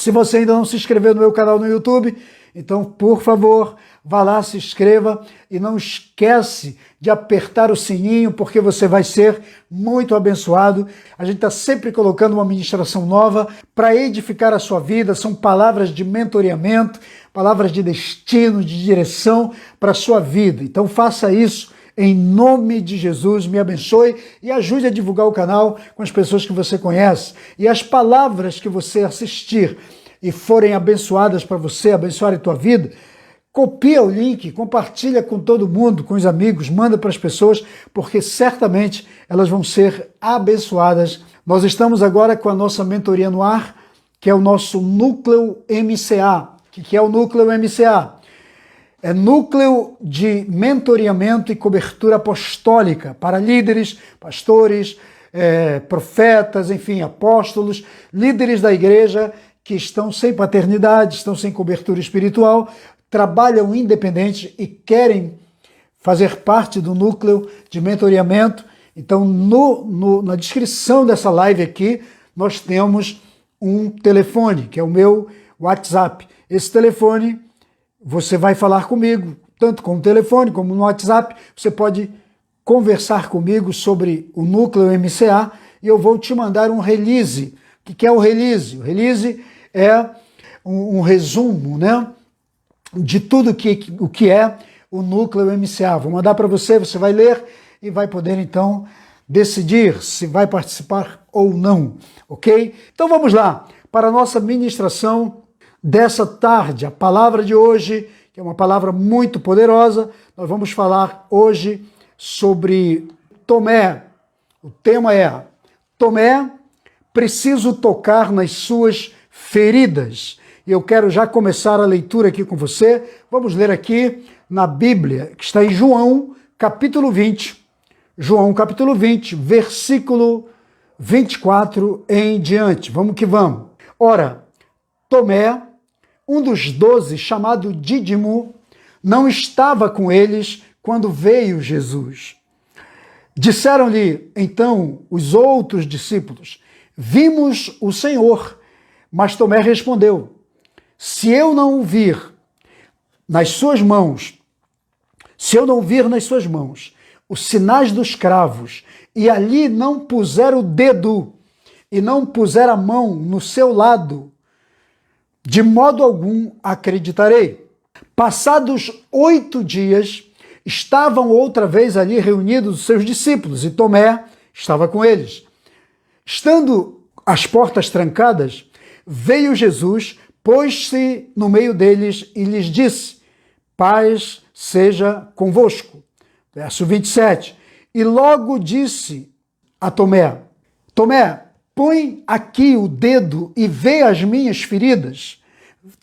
Se você ainda não se inscreveu no meu canal no YouTube, então, por favor, vá lá, se inscreva e não esquece de apertar o sininho, porque você vai ser muito abençoado. A gente está sempre colocando uma ministração nova para edificar a sua vida. São palavras de mentoreamento, palavras de destino, de direção para a sua vida. Então, faça isso em nome de Jesus, me abençoe e ajude a divulgar o canal com as pessoas que você conhece. E as palavras que você assistir e forem abençoadas para você, abençoarem a tua vida, copia o link, compartilha com todo mundo, com os amigos, manda para as pessoas, porque certamente elas vão ser abençoadas. Nós estamos agora com a nossa mentoria no ar, que é o nosso Núcleo MCA. O que é o Núcleo MCA? É núcleo de mentoreamento e cobertura apostólica para líderes, pastores, profetas, enfim, apóstolos, líderes da igreja que estão sem paternidade, estão sem cobertura espiritual, trabalham independentes e querem fazer parte do núcleo de mentoreamento. Então, na descrição dessa live aqui, nós temos um telefone, que é o meu WhatsApp. Esse telefone, você vai falar comigo, tanto com o telefone como no WhatsApp. Você pode conversar comigo sobre o Núcleo MCA e eu vou te mandar um release. O que é o release? O release é um resumo, né, de tudo o que é o Núcleo MCA. Vou mandar para você, você vai ler e vai poder então decidir se vai participar ou não, ok? Então vamos lá para a nossa ministração dessa tarde. A palavra de hoje, que é uma palavra muito poderosa, nós vamos falar hoje sobre Tomé. O tema é: Tomé, preciso tocar nas suas feridas. E eu quero já começar a leitura aqui com você. Vamos ler aqui na Bíblia, que está em João, capítulo 20. João, capítulo 20, versículo 24 em diante. Vamos que vamos. Ora, Tomé, um dos 12, chamado Dídimo, não estava com eles quando veio Jesus. Disseram-lhe, então, os outros discípulos: vimos o Senhor. Mas Tomé respondeu: se eu não vir nas suas mãos os sinais dos cravos, e ali não puser o dedo, e não puser a mão no seu lado, de modo algum acreditarei. Passados 8 dias, estavam outra vez ali reunidos os seus discípulos, e Tomé estava com eles. Estando as portas trancadas, veio Jesus, pôs-se no meio deles e lhes disse: paz seja convosco. Verso 27. E logo disse a Tomé: Tomé, põe aqui o dedo e vê as minhas feridas.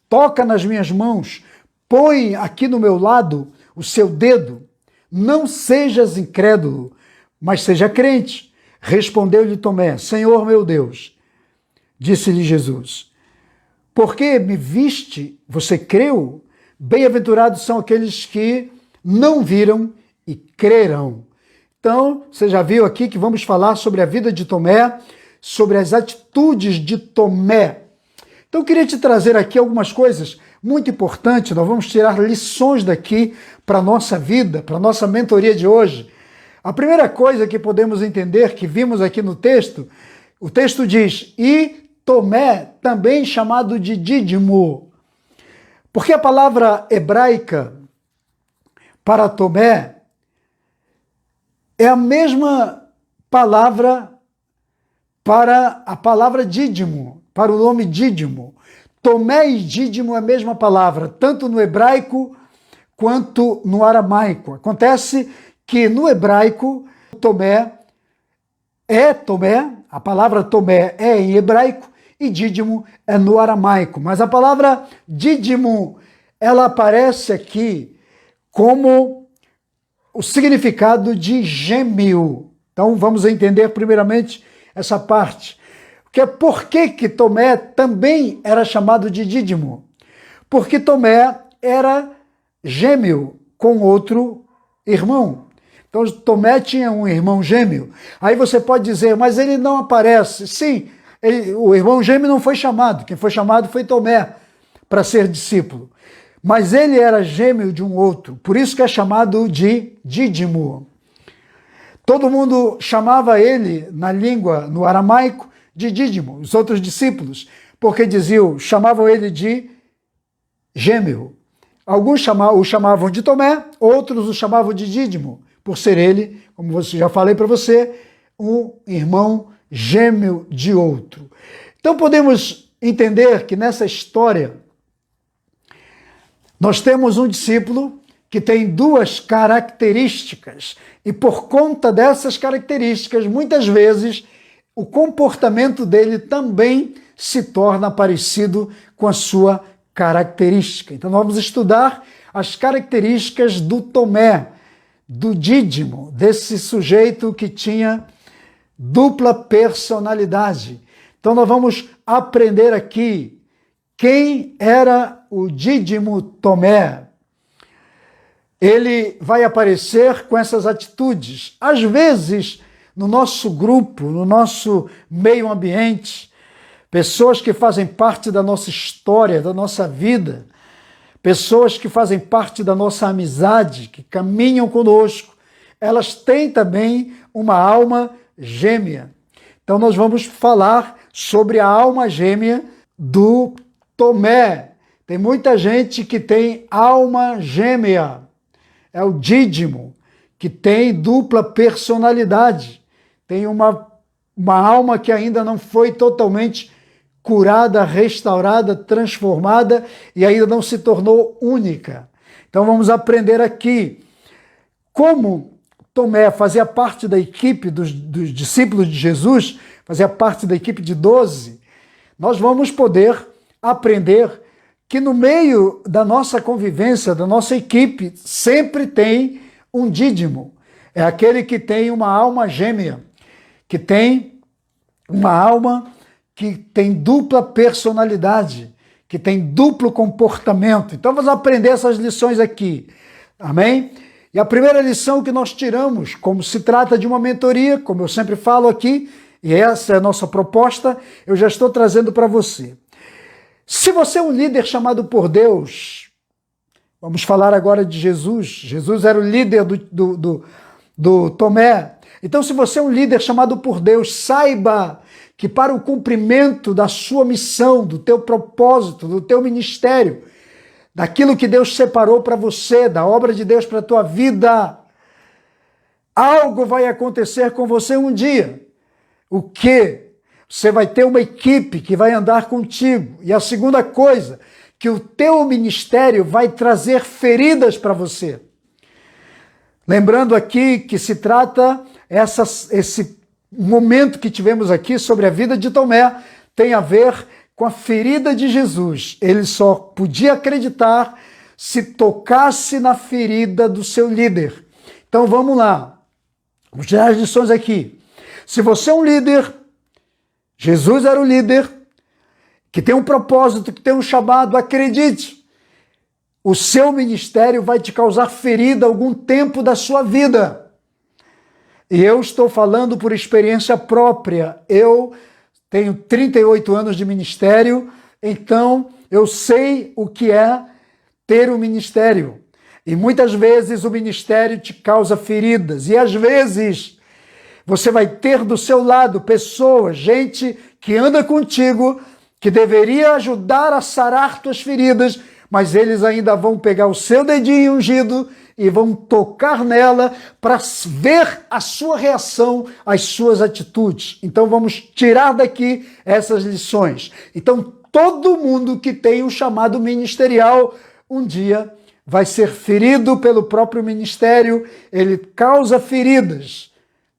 Toca nas minhas mãos, põe aqui no meu lado o seu dedo. Não sejas incrédulo, mas seja crente. Respondeu-lhe Tomé: Senhor meu Deus. Disse-lhe Jesus: porque me viste, você creu? Bem-aventurados são aqueles que não viram e crerão. Então, você já viu aqui que vamos falar sobre a vida de Tomé, sobre as atitudes de Tomé. Então, eu queria te trazer aqui algumas coisas muito importantes. Nós vamos tirar lições daqui para a nossa vida, para a nossa mentoria de hoje. A primeira coisa que podemos entender, que vimos aqui no texto, o texto diz: e Tomé, também chamado de Dídimo. Porque a palavra hebraica para Tomé é a mesma palavra para a palavra Dídimo, para o nome Dídimo. Tomé e Dídimo é a mesma palavra, tanto no hebraico quanto no aramaico. Acontece que no hebraico, Tomé é Tomé, a palavra Tomé é em hebraico, e Dídimo é no aramaico. Mas a palavra Dídimo, ela aparece aqui como o significado de gêmeo. Então vamos entender primeiramente essa parte. Por que Tomé também era chamado de Dídimo? Porque Tomé era gêmeo com outro irmão. Então Tomé tinha um irmão gêmeo. Aí você pode dizer, mas ele não aparece. Sim, o irmão gêmeo não foi chamado, quem foi chamado foi Tomé para ser discípulo. Mas ele era gêmeo de um outro, por isso que é chamado de Dídimo. Todo mundo chamava ele, na língua, no aramaico, de Dídimo, os outros discípulos, porque chamavam ele de gêmeo. Alguns o chamavam de Tomé, outros o chamavam de Dídimo, por ser ele, como já falei para você, um irmão gêmeo de outro. Então podemos entender que nessa história nós temos um discípulo que tem duas características e por conta dessas características, muitas vezes, o comportamento dele também se torna parecido com a sua característica. Então nós vamos estudar as características do Tomé, do Dídimo, desse sujeito que tinha dupla personalidade. Então nós vamos aprender aqui quem era o Dídimo Tomé. Ele vai aparecer com essas atitudes. Às vezes, no nosso grupo, no nosso meio ambiente, pessoas que fazem parte da nossa história, da nossa vida, pessoas que fazem parte da nossa amizade, que caminham conosco, elas têm também uma alma gêmea. Então nós vamos falar sobre a alma gêmea do Tomé. Tem muita gente que tem alma gêmea. É o Dídimo, que tem dupla personalidade. Tem uma alma que ainda não foi totalmente curada, restaurada, transformada e ainda não se tornou única. Então vamos aprender aqui como Tomé fazia parte da equipe dos discípulos de Jesus, fazia parte da equipe de 12, nós vamos poder aprender que no meio da nossa convivência, da nossa equipe, sempre tem um Dídimo. É aquele que tem uma alma gêmea, que tem uma alma que tem dupla personalidade, que tem duplo comportamento. Então vamos aprender essas lições aqui. Amém? E a primeira lição que nós tiramos, como se trata de uma mentoria, como eu sempre falo aqui, e essa é a nossa proposta, eu já estou trazendo para você. Se você é um líder chamado por Deus, vamos falar agora de Jesus. Jesus era o líder do Tomé. Então, se você é um líder chamado por Deus, saiba que para o cumprimento da sua missão, do teu propósito, do teu ministério, daquilo que Deus separou para você, da obra de Deus para a tua vida, algo vai acontecer com você um dia. O quê? Você vai ter uma equipe que vai andar contigo. E a segunda coisa, que o teu ministério vai trazer feridas para você. Lembrando aqui que se trata, esse momento que tivemos aqui sobre a vida de Tomé, tem a ver com a ferida de Jesus. Ele só podia acreditar se tocasse na ferida do seu líder. Então vamos lá. Vamos tirar as lições aqui. Se você é um líder, Jesus era o líder, que tem um propósito, que tem um chamado, acredite, o seu ministério vai te causar ferida algum tempo da sua vida. E eu estou falando por experiência própria. Eu tenho 38 anos de ministério, então eu sei o que é ter um ministério. E muitas vezes o ministério te causa feridas, e às vezes você vai ter do seu lado pessoas, gente que anda contigo, que deveria ajudar a sarar tuas feridas, mas eles ainda vão pegar o seu dedinho ungido e vão tocar nela para ver a sua reação às suas atitudes. Então vamos tirar daqui essas lições. Então todo mundo que tem um chamado ministerial, um dia vai ser ferido pelo próprio ministério, ele causa feridas.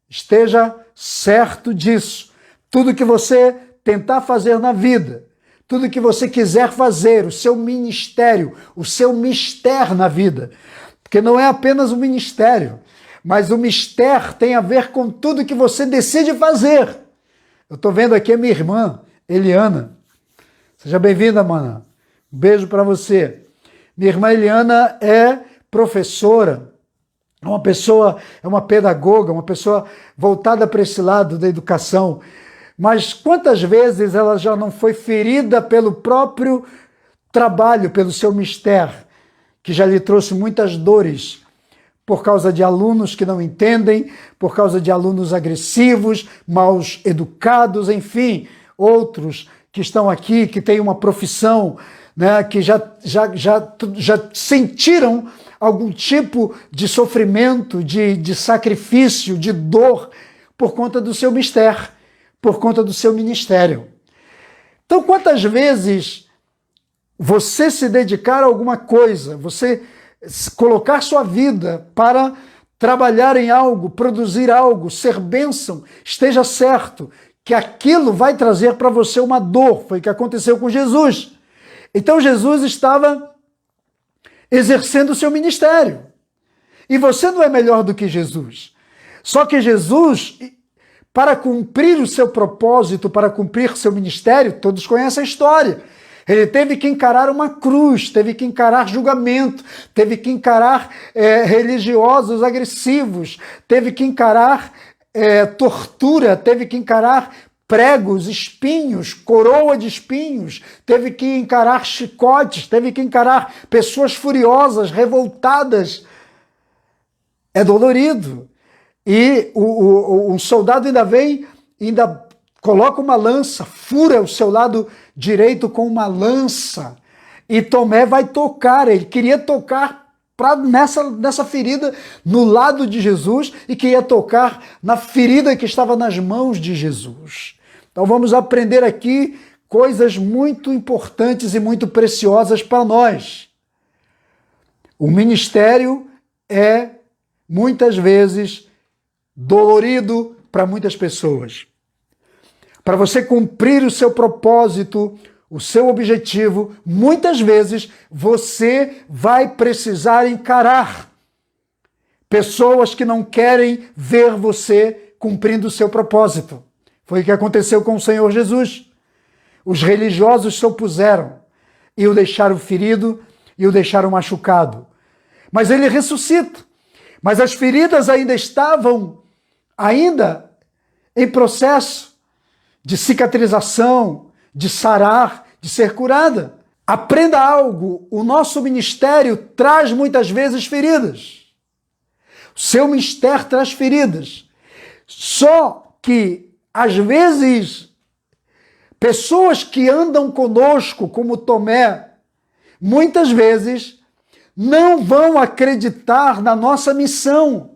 Esteja certo disso. Tudo que você tentar fazer na vida, tudo que você quiser fazer, o seu ministério, o seu mistério na vida, porque não é apenas o ministério, mas o mistério tem a ver com tudo que você decide fazer. Eu estou vendo aqui a minha irmã, Eliana. Seja bem-vinda, mana. Um beijo para você. Minha irmã Eliana é professora, é uma pedagoga, uma pessoa voltada para esse lado da educação. Mas quantas vezes ela já não foi ferida pelo próprio trabalho, pelo seu mistério, que já lhe trouxe muitas dores, por causa de alunos que não entendem, por causa de alunos agressivos, mal educados, enfim, outros que estão aqui, que têm uma profissão, né, que já sentiram algum tipo de sofrimento, de sacrifício, de dor, por conta do seu mistério, por conta do seu ministério. Então, quantas vezes você se dedicar a alguma coisa, você colocar sua vida para trabalhar em algo, produzir algo, ser bênção, esteja certo que aquilo vai trazer para você uma dor. Foi o que aconteceu com Jesus. Então Jesus estava exercendo o seu ministério. E você não é melhor do que Jesus. Só que Jesus, para cumprir o seu propósito, para cumprir seu ministério, todos conhecem a história. Ele teve que encarar uma cruz, teve que encarar julgamento, teve que encarar religiosos agressivos, teve que encarar tortura, teve que encarar pregos, espinhos, coroa de espinhos, teve que encarar chicotes, teve que encarar pessoas furiosas, revoltadas. É dolorido. E o soldado ainda vem, ainda coloca uma lança, fura o seu lado direito com uma lança. E Tomé vai tocar, ele queria tocar nessa ferida no lado de Jesus e queria tocar na ferida que estava nas mãos de Jesus. Então vamos aprender aqui coisas muito importantes e muito preciosas para nós. O ministério é, muitas vezes, dolorido para muitas pessoas. Para você cumprir o seu propósito, o seu objetivo, muitas vezes você vai precisar encarar pessoas que não querem ver você cumprindo o seu propósito. Foi o que aconteceu com o Senhor Jesus. Os religiosos se opuseram e o deixaram ferido e o deixaram machucado. Mas ele ressuscita. Mas as feridas ainda estavam em processo de cicatrização, de sarar, de ser curada. Aprenda algo, o nosso ministério traz muitas vezes feridas. O seu ministério traz feridas. Só que, às vezes, pessoas que andam conosco, como Tomé, muitas vezes não vão acreditar na nossa missão.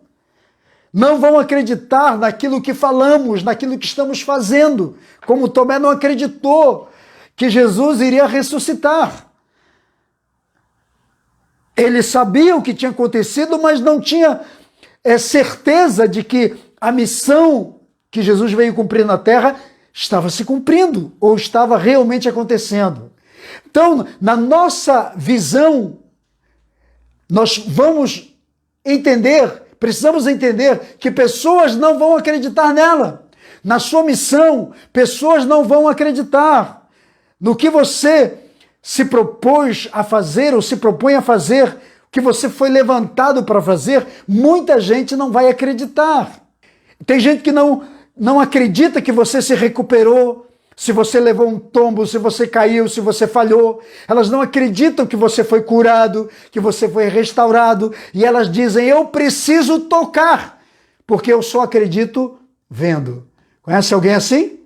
Não vão acreditar naquilo que falamos, naquilo que estamos fazendo, como Tomé não acreditou que Jesus iria ressuscitar. Ele sabia o que tinha acontecido, mas não tinha certeza de que a missão que Jesus veio cumprir na terra estava se cumprindo, ou estava realmente acontecendo. Então, na nossa visão, nós vamos precisamos entender que pessoas não vão acreditar nela. Na sua missão, pessoas não vão acreditar. No que você se propôs a fazer ou se propõe a fazer, o que você foi levantado para fazer, muita gente não vai acreditar. Tem gente que não acredita que você se recuperou, se você levou um tombo, se você caiu, se você falhou. Elas não acreditam que você foi curado, que você foi restaurado. E elas dizem, eu preciso tocar, porque eu só acredito vendo. Conhece alguém assim?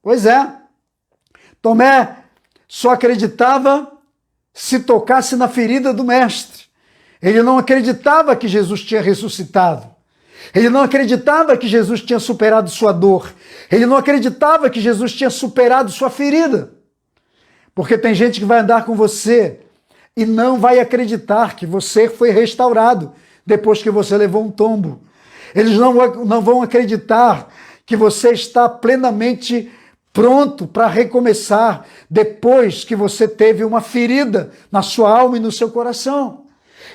Pois é. Tomé só acreditava se tocasse na ferida do mestre. Ele não acreditava que Jesus tinha ressuscitado. Ele não acreditava que Jesus tinha superado sua dor. Ele não acreditava que Jesus tinha superado sua ferida. Porque tem gente que vai andar com você e não vai acreditar que você foi restaurado depois que você levou um tombo. Eles não vão acreditar que você está plenamente pronto para recomeçar depois que você teve uma ferida na sua alma e no seu coração.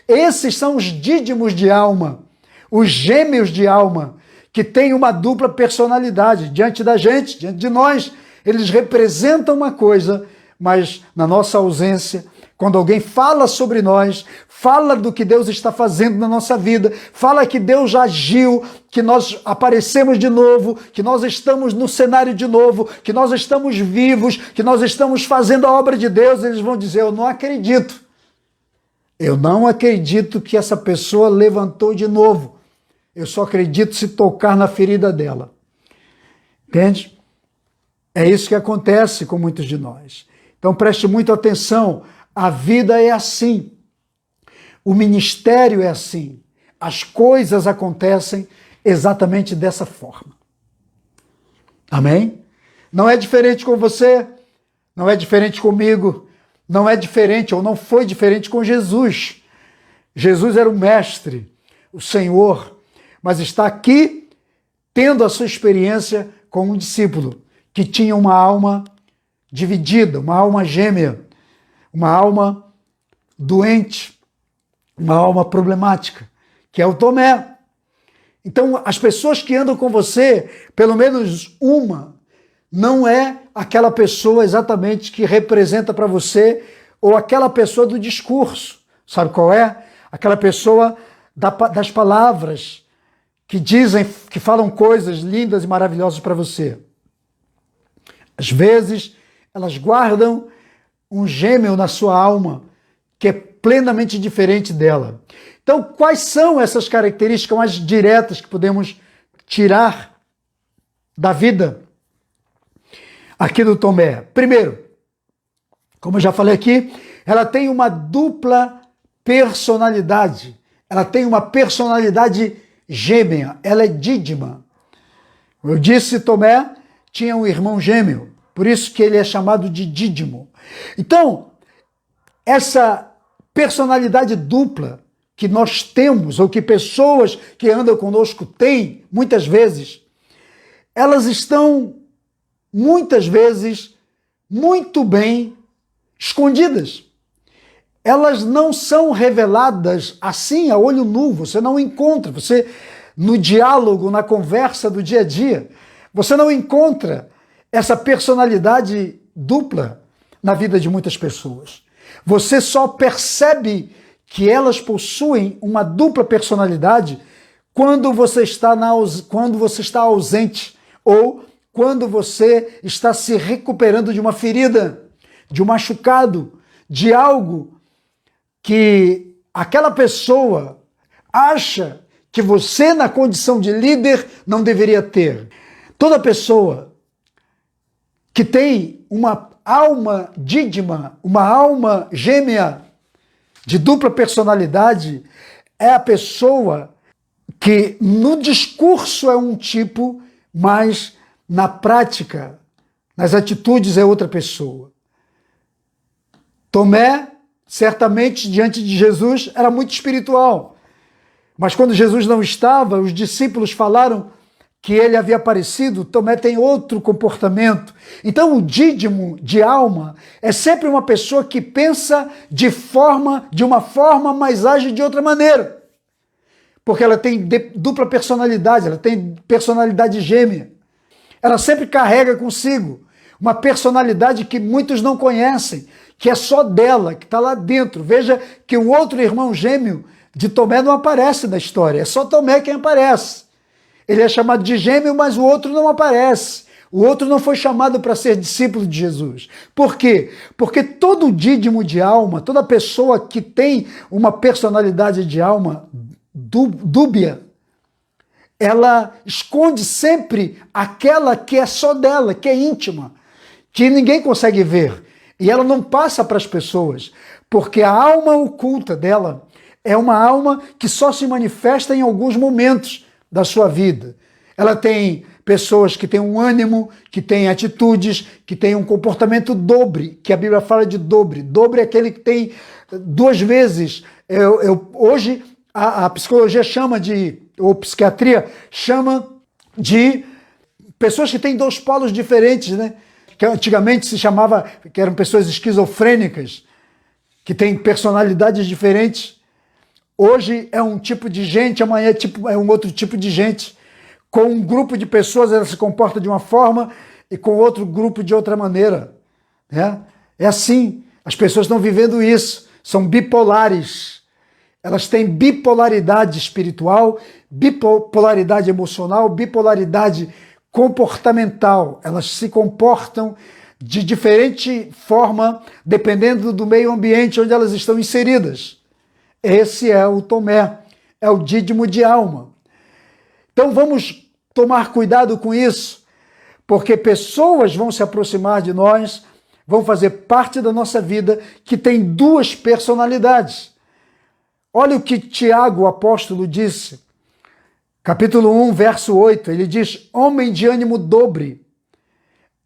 Esses são os dídimos de alma, os gêmeos de alma, que têm uma dupla personalidade diante da gente, diante de nós. Eles representam uma coisa, mas na nossa ausência, quando alguém fala sobre nós, fala do que Deus está fazendo na nossa vida, fala que Deus já agiu, que nós aparecemos de novo, que nós estamos no cenário de novo, que nós estamos vivos, que nós estamos fazendo a obra de Deus, eles vão dizer: eu não acredito. Eu não acredito que essa pessoa levantou de novo. Eu só acredito se tocar na ferida dela. Entende? É isso que acontece com muitos de nós. Então preste muita atenção. A vida é assim. O ministério é assim. As coisas acontecem exatamente dessa forma. Amém? Não é diferente com você, não é diferente comigo, não é diferente ou não foi diferente com Jesus. Jesus era o mestre, o Senhor, mas está aqui tendo a sua experiência com um discípulo que tinha uma alma dividida, uma alma gêmea, uma alma doente, uma alma problemática, que é o Tomé. Então, as pessoas que andam com você, pelo menos uma, não é aquela pessoa exatamente que representa para você, ou aquela pessoa do discurso. Sabe qual é? Aquela pessoa das palavras que dizem, que falam coisas lindas e maravilhosas para você. Às vezes, elas guardam um gêmeo na sua alma que é plenamente diferente dela. Então, quais são essas características mais diretas que podemos tirar da vida aqui do Tomé? Primeiro, como eu já falei aqui, ela tem uma dupla personalidade. Ela tem uma personalidade gêmea, ela é dídima. Como eu disse, Tomé tinha um irmão gêmeo, por isso que ele é chamado de dídimo. Então, essa personalidade dupla que nós temos, ou que pessoas que andam conosco têm, muitas vezes, elas estão, muitas vezes, muito bem escondidas. Elas não são reveladas assim a olho nu, você não encontra, você no diálogo, na conversa do dia a dia, você não encontra essa personalidade dupla na vida de muitas pessoas. Você só percebe que elas possuem uma dupla personalidade quando você está ausente ou quando você está se recuperando de uma ferida, de um machucado, de algo que aquela pessoa acha que você, na condição de líder, não deveria ter. Toda pessoa que tem uma alma dídima, uma alma gêmea de dupla personalidade, é a pessoa que no discurso é um tipo, mas na prática, nas atitudes é outra pessoa. Tomé, certamente, diante de Jesus, era muito espiritual. Mas quando Jesus não estava, os discípulos falaram que ele havia aparecido. Tomé tem outro comportamento. Então, o dídimo de alma é sempre uma pessoa que pensa de uma forma, mas age de outra maneira. Porque ela tem dupla personalidade, ela tem personalidade gêmea. Ela sempre carrega consigo uma personalidade que muitos não conhecem, que é só dela, que está lá dentro. Veja que o outro irmão gêmeo de Tomé não aparece na história, é só Tomé quem aparece. Ele é chamado de gêmeo, mas o outro não aparece. O outro não foi chamado para ser discípulo de Jesus. Por quê? Porque todo dídimo de alma, toda pessoa que tem uma personalidade de alma dúbia, ela esconde sempre aquela que é só dela, que é íntima, que ninguém consegue ver. E ela não passa para as pessoas, porque a alma oculta dela é uma alma que só se manifesta em alguns momentos da sua vida. Ela tem pessoas que têm um ânimo, que têm atitudes, que têm um comportamento dobre, que a Bíblia fala de dobre. Dobre é aquele que tem duas vezes. Hoje a psicologia chama de, ou psiquiatria chama de pessoas que têm dois polos diferentes, né? Que antigamente se chamava, que eram pessoas esquizofrênicas, que têm personalidades diferentes. Hoje é um tipo de gente, amanhã é um outro tipo de gente. Com um grupo de pessoas ela se comporta de uma forma e com outro grupo de outra maneira. Né? É assim, as pessoas estão vivendo isso, são bipolares. Elas têm bipolaridade espiritual, bipolaridade emocional, bipolaridade comportamental. Elas se comportam de diferente forma, dependendo do meio ambiente onde elas estão inseridas. Esse é o Tomé, é o dídimo de alma. Então vamos tomar cuidado com isso, porque pessoas vão se aproximar de nós, vão fazer parte da nossa vida que tem duas personalidades. Olha o que Tiago, o apóstolo, disse. Capítulo 1, verso 8, ele diz: homem de ânimo dobre,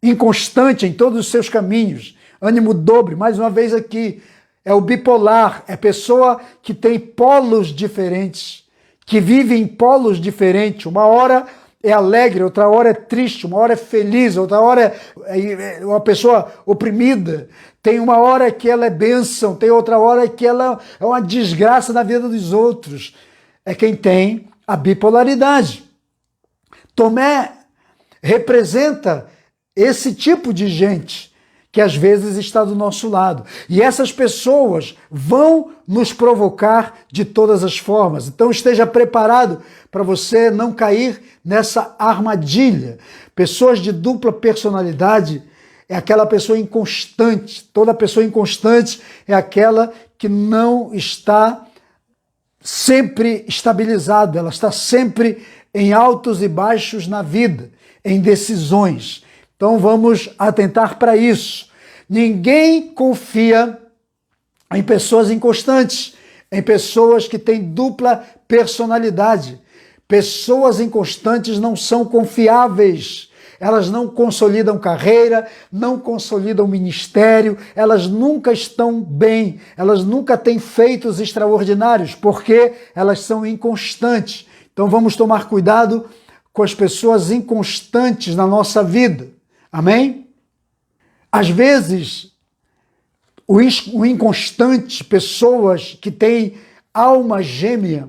inconstante em todos os seus caminhos. Ânimo dobre, mais uma vez aqui, é o bipolar, é pessoa que tem polos diferentes, que vive em polos diferentes. Uma hora é alegre, outra hora é triste, uma hora é feliz, outra hora é uma pessoa oprimida. Tem uma hora que ela é bênção, tem outra hora que ela é uma desgraça na vida dos outros. É quem tem a bipolaridade. Tomé representa esse tipo de gente que às vezes está do nosso lado. E essas pessoas vão nos provocar de todas as formas. Então esteja preparado para você não cair nessa armadilha. Pessoas de dupla personalidade é aquela pessoa inconstante. Toda pessoa inconstante é aquela que não está sempre estabilizada, ela está sempre em altos e baixos na vida, em decisões. Então vamos atentar para isso. Ninguém confia em pessoas inconstantes, em pessoas que têm dupla personalidade. Pessoas inconstantes não são confiáveis. Elas não consolidam carreira, não consolidam ministério, elas nunca estão bem, elas nunca têm feitos extraordinários, porque elas são inconstantes. Então vamos tomar cuidado com as pessoas inconstantes na nossa vida. Amém? Às vezes, o inconstante, pessoas que têm alma gêmea,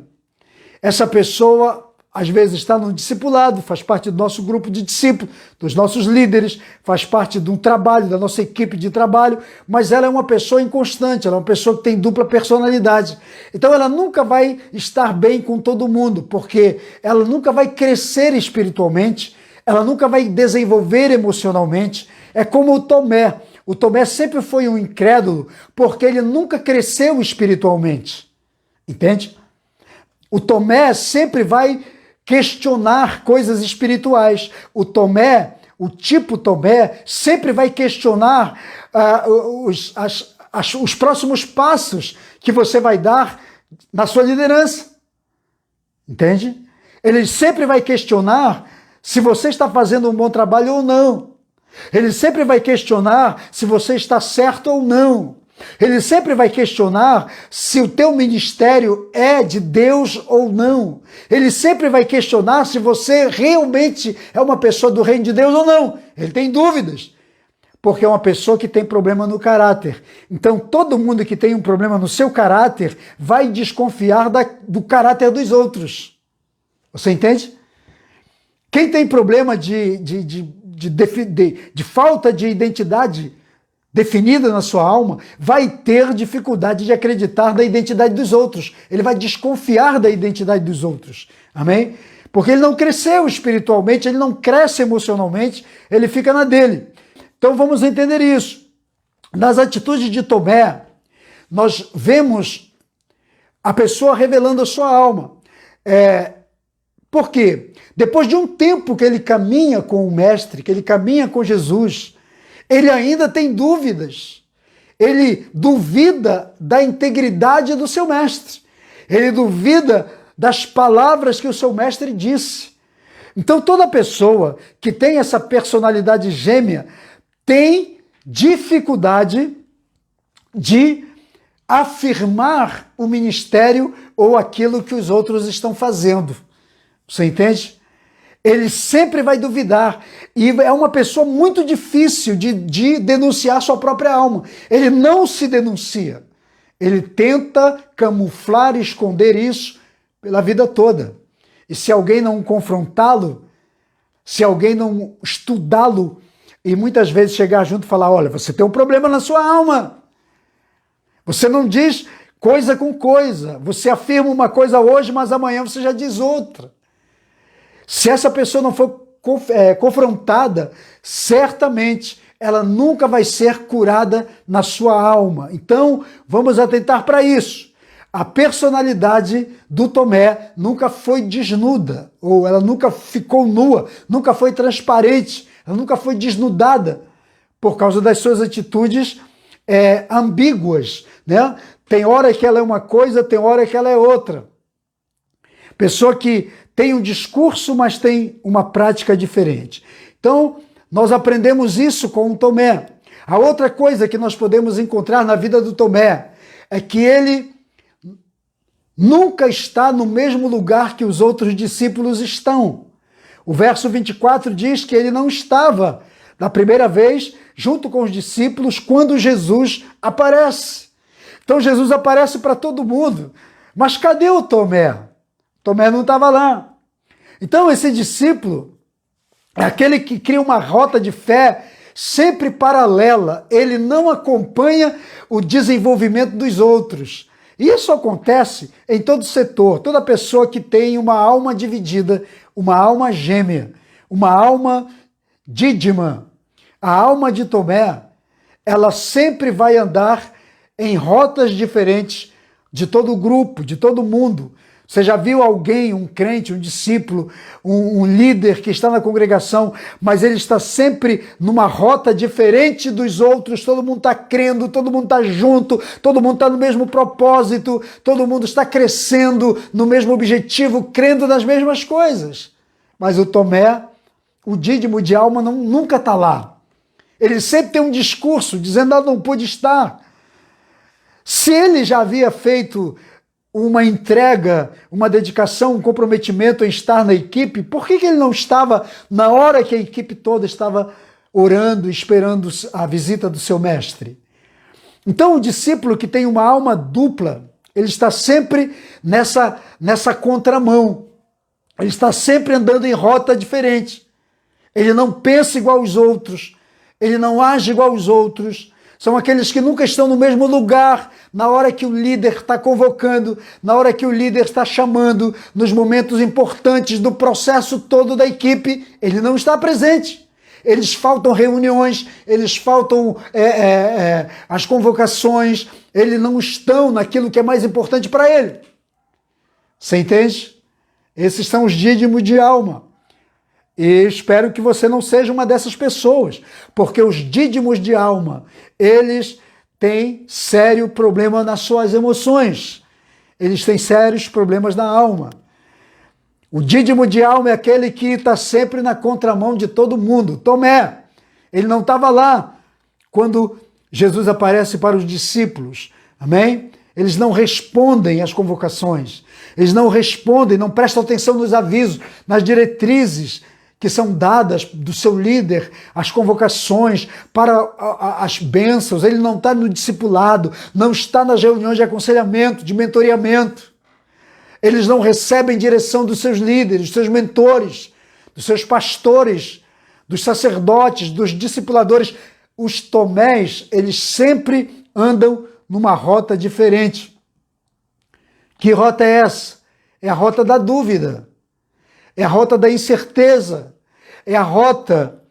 essa pessoa às vezes está no discipulado, faz parte do nosso grupo de discípulos, dos nossos líderes, faz parte de um trabalho, da nossa equipe de trabalho, mas ela é uma pessoa inconstante, ela é uma pessoa que tem dupla personalidade. Então ela nunca vai estar bem com todo mundo, porque ela nunca vai crescer espiritualmente, ela nunca vai desenvolver emocionalmente. É como o Tomé. O Tomé sempre foi um incrédulo, porque ele nunca cresceu espiritualmente. Entende? O Tomé sempre vai questionar coisas espirituais. O Tomé, o tipo Tomé, sempre vai questionar os próximos passos que você vai dar na sua liderança. Entende? Ele sempre vai questionar se você está fazendo um bom trabalho ou não. Ele sempre vai questionar se você está certo ou não. Ele sempre vai questionar se o teu ministério é de Deus ou não. Ele sempre vai questionar se você realmente é uma pessoa do reino de Deus ou não. Ele tem dúvidas, porque é uma pessoa que tem problema no caráter. Então todo mundo que tem um problema no seu caráter vai desconfiar do caráter dos outros. Você entende? Quem tem problema de falta de identidade definida na sua alma, vai ter dificuldade de acreditar na identidade dos outros. Ele vai desconfiar da identidade dos outros. Amém? Porque ele não cresceu espiritualmente, ele não cresce emocionalmente, ele fica na dele. Então vamos entender isso. Nas atitudes de Tomé, nós vemos a pessoa revelando a sua alma. Por quê? Depois de um tempo que ele caminha com o Mestre, que ele caminha com Jesus, ele ainda tem dúvidas. Ele duvida da integridade do seu mestre. Ele duvida das palavras que o seu mestre disse. Então toda pessoa que tem essa personalidade gêmea tem dificuldade de afirmar o ministério ou aquilo que os outros estão fazendo. Você entende? Ele sempre vai duvidar, e é uma pessoa muito difícil de denunciar sua própria alma. Ele não se denuncia, ele tenta camuflar e esconder isso pela vida toda. E se alguém não confrontá-lo, se alguém não estudá-lo e muitas vezes chegar junto e falar, olha, você tem um problema na sua alma. Você não diz coisa com coisa. Você afirma uma coisa hoje, mas amanhã você já diz outra. Se essa pessoa não for confrontada, certamente ela nunca vai ser curada na sua alma. Então, vamos atentar para isso. A personalidade do Tomé nunca foi desnuda, ou ela nunca ficou nua, nunca foi transparente, ela nunca foi desnudada por causa das suas atitudes ambíguas, né? Tem hora que ela é uma coisa, tem hora que ela é outra. Pessoa que tem um discurso, mas tem uma prática diferente. Então, nós aprendemos isso com o Tomé. A outra coisa que nós podemos encontrar na vida do Tomé é que ele nunca está no mesmo lugar que os outros discípulos estão. O verso 24 diz que ele não estava, na primeira vez, junto com os discípulos, quando Jesus aparece. Então Jesus aparece para todo mundo. Mas cadê o Tomé? Tomé não estava lá. Então esse discípulo é aquele que cria uma rota de fé sempre paralela. Ele não acompanha o desenvolvimento dos outros. Isso acontece em todo setor. Toda pessoa que tem uma alma dividida, uma alma gêmea, uma alma dídima, a alma de Tomé, ela sempre vai andar em rotas diferentes de todo o grupo, de todo mundo. Você já viu alguém, um crente, um discípulo, um líder que está na congregação, mas ele está sempre numa rota diferente dos outros, todo mundo está crendo, todo mundo está junto, todo mundo está no mesmo propósito, todo mundo está crescendo no mesmo objetivo, crendo nas mesmas coisas. Mas o Tomé, o dídimo de alma, nunca está lá. Ele sempre tem um discurso dizendo, não pude estar. Se ele já havia feito uma entrega, uma dedicação, um comprometimento em estar na equipe, por que ele não estava na hora que a equipe toda estava orando, esperando a visita do seu mestre? Então o discípulo que tem uma alma dupla, ele está sempre nessa contramão, ele está sempre andando em rota diferente, ele não pensa igual aos outros, ele não age igual aos outros. São aqueles que nunca estão no mesmo lugar, na hora que o líder está convocando, na hora que o líder está chamando, nos momentos importantes do processo todo da equipe, ele não está presente. Eles faltam reuniões, eles faltam as convocações, eles não estão naquilo que é mais importante para ele. Você entende? Esses são os dídimos de alma. E espero que você não seja uma dessas pessoas, porque os dídimos de alma, eles têm sério problema nas suas emoções. Eles têm sérios problemas na alma. O dídimo de alma é aquele que está sempre na contramão de todo mundo. Tomé, ele não estava lá quando Jesus aparece para os discípulos. Amém? Eles não respondem às convocações. Eles não respondem, não prestam atenção nos avisos, nas diretrizes que são dadas do seu líder, as convocações para as bênçãos. Ele não está no discipulado, não está nas reuniões de aconselhamento, de mentoreamento. Eles não recebem direção dos seus líderes, dos seus mentores, dos seus pastores, dos sacerdotes, dos discipuladores. Os Tomés, eles sempre andam numa rota diferente. Que rota é essa? É a rota da dúvida. É a rota da incerteza, é a rota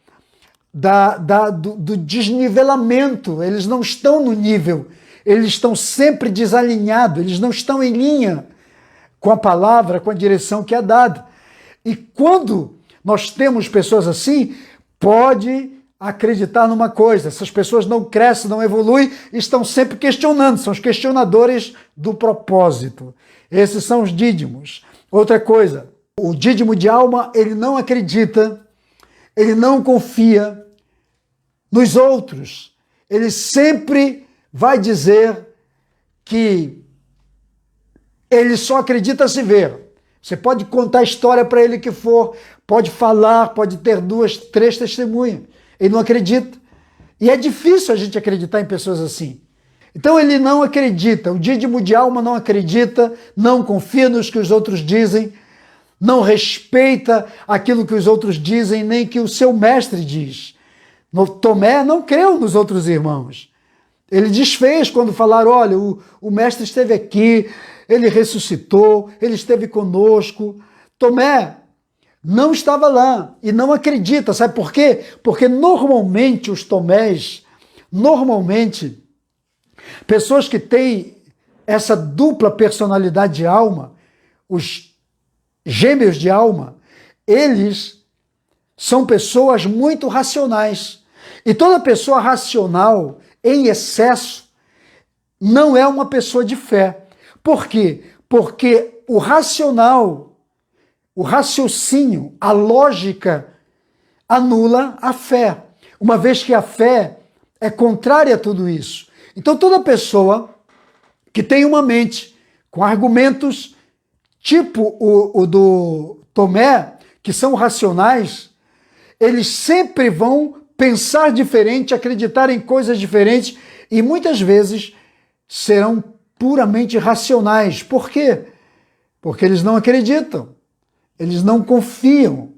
do desnivelamento. Eles não estão no nível, eles estão sempre desalinhados, eles não estão em linha com a palavra, com a direção que é dada. E quando nós temos pessoas assim, pode acreditar numa coisa, essas pessoas não crescem, não evoluem, estão sempre questionando, são os questionadores do propósito. Esses são os dídimos. Outra coisa, o dídimo de alma, ele não acredita, ele não confia nos outros. Ele sempre vai dizer que ele só acredita se ver. Você pode contar a história para ele que for, pode falar, pode ter 2, 3 testemunhas. Ele não acredita. E é difícil a gente acreditar em pessoas assim. Então ele não acredita, o dídimo de alma não acredita, não confia nos que os outros dizem, não respeita aquilo que os outros dizem, nem que o seu mestre diz. Tomé não creu nos outros irmãos. Ele desfez quando falaram, olha, o mestre esteve aqui, ele ressuscitou, ele esteve conosco. Tomé não estava lá e não acredita. Sabe por quê? Porque normalmente os tomés, pessoas que têm essa dupla personalidade de alma, os gêmeos de alma, eles são pessoas muito racionais. E toda pessoa racional, em excesso, não é uma pessoa de fé. Por quê? Porque o racional, o raciocínio, a lógica anula a fé, uma vez que a fé é contrária a tudo isso. Então toda pessoa que tem uma mente com argumentos tipo o do Tomé, que são racionais, eles sempre vão pensar diferente, acreditar em coisas diferentes e muitas vezes serão puramente racionais. Por quê? Porque eles não acreditam, eles não confiam,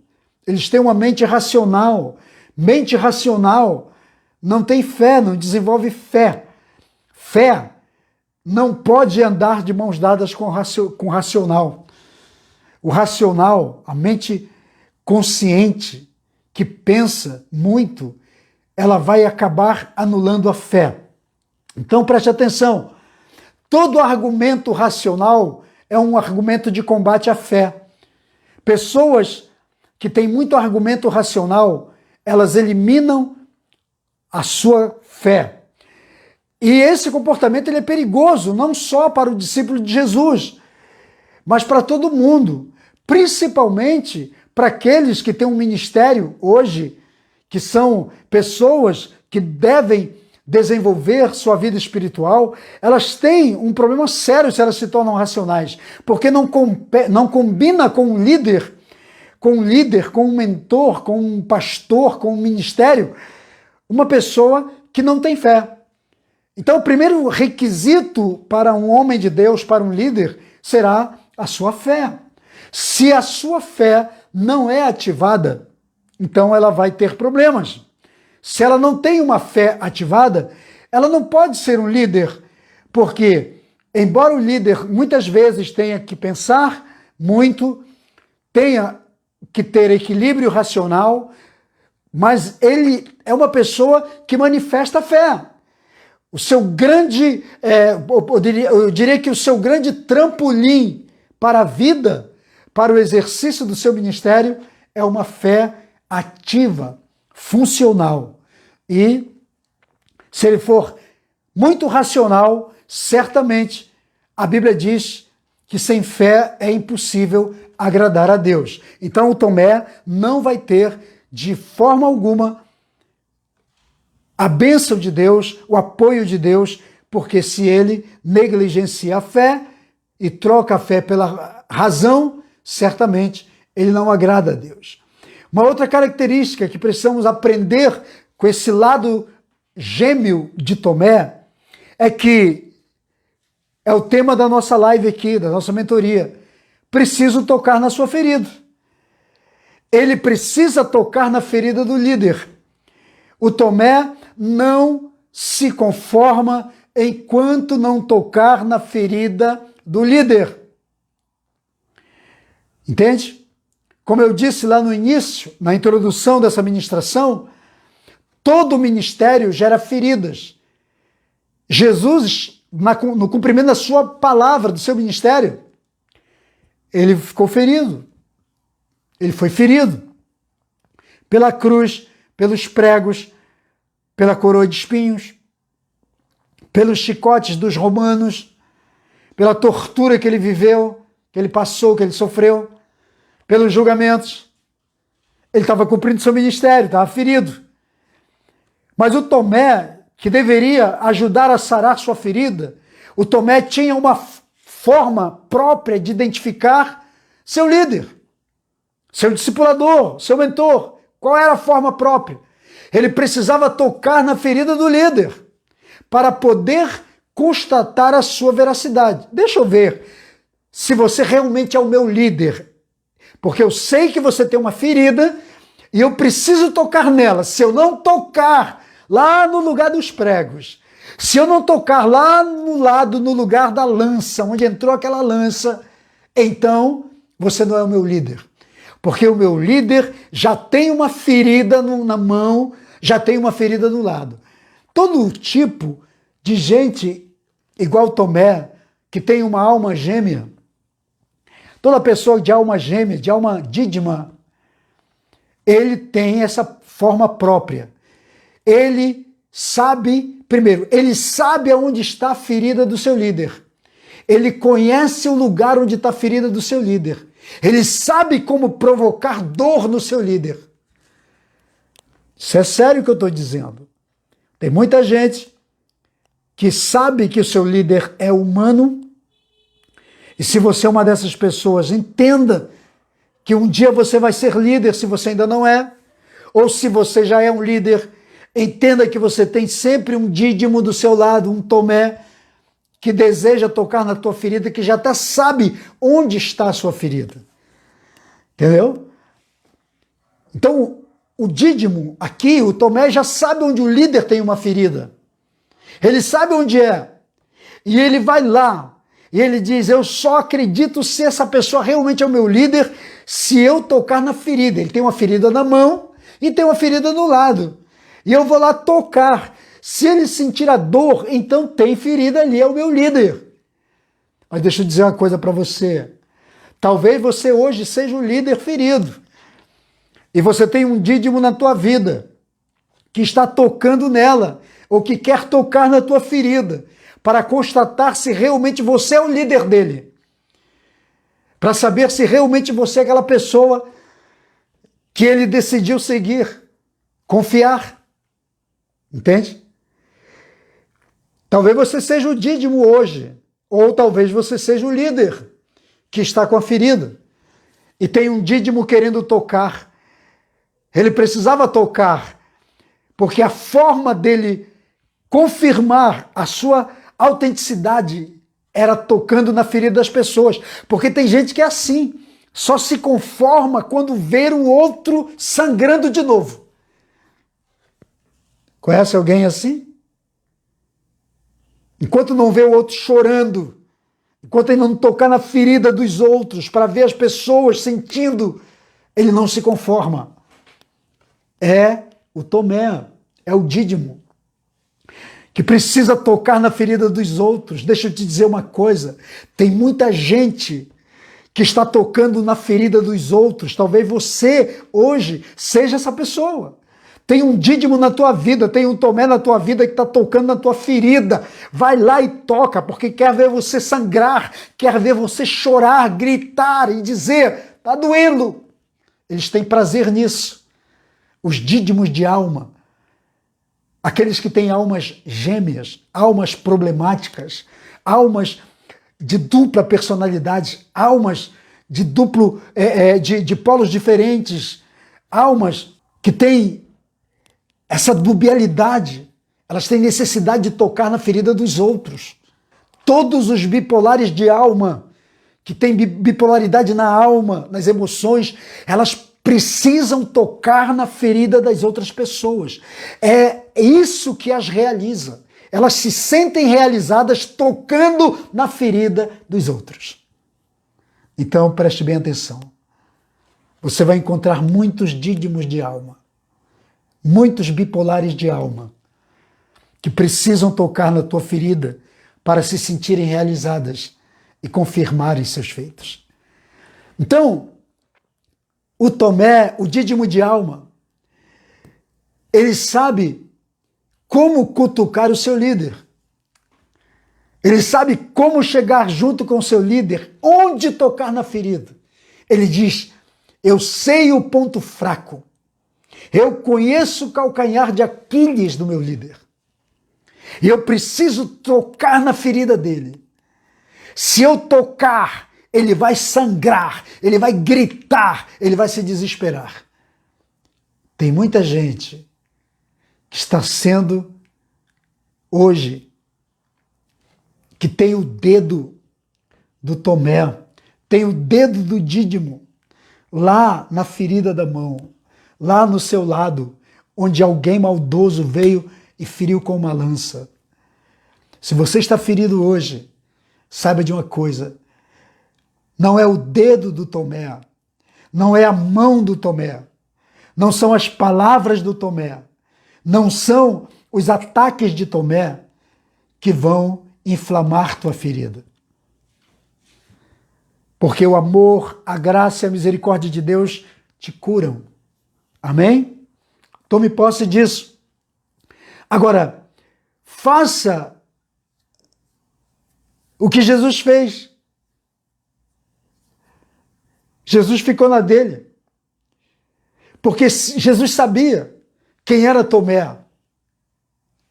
eles têm uma mente racional. Mente racional não tem fé, não desenvolve fé. Fé não pode andar de mãos dadas com racional. O racional, a mente consciente, que pensa muito, ela vai acabar anulando a fé. Então preste atenção, todo argumento racional é um argumento de combate à fé. Pessoas que têm muito argumento racional, elas eliminam a sua fé. E esse comportamento ele é perigoso, não só para o discípulo de Jesus, mas para todo mundo, principalmente para aqueles que têm um ministério hoje, que são pessoas que devem desenvolver sua vida espiritual. Elas têm um problema sério se elas se tornam racionais, porque não combina com um líder, com um mentor, com um pastor, com um ministério, uma pessoa que não tem fé. Então o primeiro requisito para um homem de Deus, para um líder, será a sua fé. Se a sua fé não é ativada, então ela vai ter problemas. Se ela não tem uma fé ativada, ela não pode ser um líder, porque, embora o líder muitas vezes tenha que pensar muito, tenha que ter equilíbrio racional, mas ele é uma pessoa que manifesta fé. O seu grande, eu diria que o seu grande trampolim para a vida, para o exercício do seu ministério, é uma fé ativa, funcional. E se ele for muito racional, certamente a Bíblia diz que sem fé é impossível agradar a Deus. Então o Tomé não vai ter de forma alguma a bênção de Deus, o apoio de Deus, porque se ele negligencia a fé e troca a fé pela razão, certamente ele não agrada a Deus. Uma outra característica que precisamos aprender com esse lado gêmeo de Tomé é que é o tema da nossa live aqui, da nossa mentoria. Preciso tocar na sua ferida. Ele precisa tocar na ferida do líder. O Tomé não se conforma enquanto não tocar na ferida do líder. Entende? Como eu disse lá no início, na introdução dessa ministração, todo ministério gera feridas. Jesus, no cumprimento da sua palavra, do seu ministério, ele ficou ferido. Ele foi ferido pela cruz, pelos pregos, pela coroa de espinhos, pelos chicotes dos romanos, pela tortura que ele viveu, que ele passou, que ele sofreu, pelos julgamentos. Ele estava cumprindo seu ministério, estava ferido. Mas o Tomé, que deveria ajudar a sarar sua ferida, o Tomé tinha uma forma própria de identificar seu líder, seu discipulador, seu mentor. Qual era a forma própria? Ele precisava tocar na ferida do líder para poder constatar a sua veracidade. Deixa eu ver se você realmente é o meu líder, porque eu sei que você tem uma ferida e eu preciso tocar nela. Se eu não tocar lá no lugar dos pregos, se eu não tocar lá no lado, no lugar da lança, onde entrou aquela lança, então você não é o meu líder. Porque o meu líder já tem uma ferida na mão, já tem uma ferida no lado. Todo tipo de gente igual Tomé, que tem uma alma gêmea, toda pessoa de alma gêmea, de alma dídima, ele tem essa forma própria. Ele sabe, primeiro, ele sabe aonde está a ferida do seu líder. Ele conhece o lugar onde está a ferida do seu líder. Ele sabe como provocar dor no seu líder. Isso é sério que eu estou dizendo. Tem muita gente que sabe que o seu líder é humano, e se você é uma dessas pessoas, entenda que um dia você vai ser líder se você ainda não é, ou se você já é um líder, entenda que você tem sempre um dídimo do seu lado, um Tomé, que deseja tocar na tua ferida, que já até sabe onde está a sua ferida. Entendeu? Então, o dídimo aqui, o Tomé, já sabe onde o líder tem uma ferida. Ele sabe onde é. E ele vai lá. E ele diz, eu só acredito se essa pessoa realmente é o meu líder, se eu tocar na ferida. Ele tem uma ferida na mão e tem uma ferida no lado. E eu vou lá tocar. Se ele sentir a dor, então tem ferida ali, é o meu líder. Mas deixa eu dizer uma coisa para você. Talvez você hoje seja o líder ferido. E você tem um dídimo na tua vida, que está tocando nela, ou que quer tocar na tua ferida, para constatar se realmente você é o líder dele. Para saber se realmente você é aquela pessoa que ele decidiu seguir, confiar. Entende? Talvez você seja o dídimo hoje, ou talvez você seja o líder que está com a ferida e tem um dídimo querendo tocar. Ele precisava tocar, porque a forma dele confirmar a sua autenticidade era tocando na ferida das pessoas. Porque tem gente que é assim, só se conforma quando vê o outro sangrando de novo. Conhece alguém assim? Enquanto não vê o outro chorando, enquanto ele não tocar na ferida dos outros, para ver as pessoas sentindo, ele não se conforma. É o Tomé, é o dídimo, que precisa tocar na ferida dos outros. Deixa eu te dizer uma coisa, tem muita gente que está tocando na ferida dos outros. Talvez você hoje seja essa pessoa. Tem um dídimo na tua vida, tem um Tomé na tua vida que está tocando na tua ferida. Vai lá e toca, porque quer ver você sangrar, quer ver você chorar, gritar e dizer, está doendo. Eles têm prazer nisso. Os dídimos de alma, aqueles que têm almas gêmeas, almas problemáticas, almas de dupla personalidade, almas de de polos diferentes, almas que têm essa dubialidade, elas têm necessidade de tocar na ferida dos outros. Todos os bipolares de alma, que têm bipolaridade na alma, nas emoções, elas precisam tocar na ferida das outras pessoas. É isso que as realiza. Elas se sentem realizadas tocando na ferida dos outros. Então, preste bem atenção. Você vai encontrar muitos dídimos de alma, muitos bipolares de alma, que precisam tocar na tua ferida para se sentirem realizadas e confirmarem seus feitos. Então, o Tomé, o dídimo de alma, ele sabe como cutucar o seu líder. Ele sabe como chegar junto com o seu líder, onde tocar na ferida. Ele diz, eu sei o ponto fraco. Eu conheço o calcanhar de Aquiles do meu líder. E eu preciso tocar na ferida dele. Se eu tocar, ele vai sangrar, ele vai gritar, ele vai se desesperar. Tem muita gente que está sendo, hoje, que tem o dedo do Tomé, tem o dedo do dídimo lá na ferida da mão, lá no seu lado, onde alguém maldoso veio e feriu com uma lança. Se você está ferido hoje, saiba de uma coisa: não é o dedo do Tomé, não é a mão do Tomé, não são as palavras do Tomé, não são os ataques de Tomé que vão inflamar tua ferida. Porque o amor, a graça e a misericórdia de Deus te curam. Amém? Tome posse disso. Agora, faça o que Jesus fez. Jesus ficou na dele. Porque Jesus sabia quem era Tomé.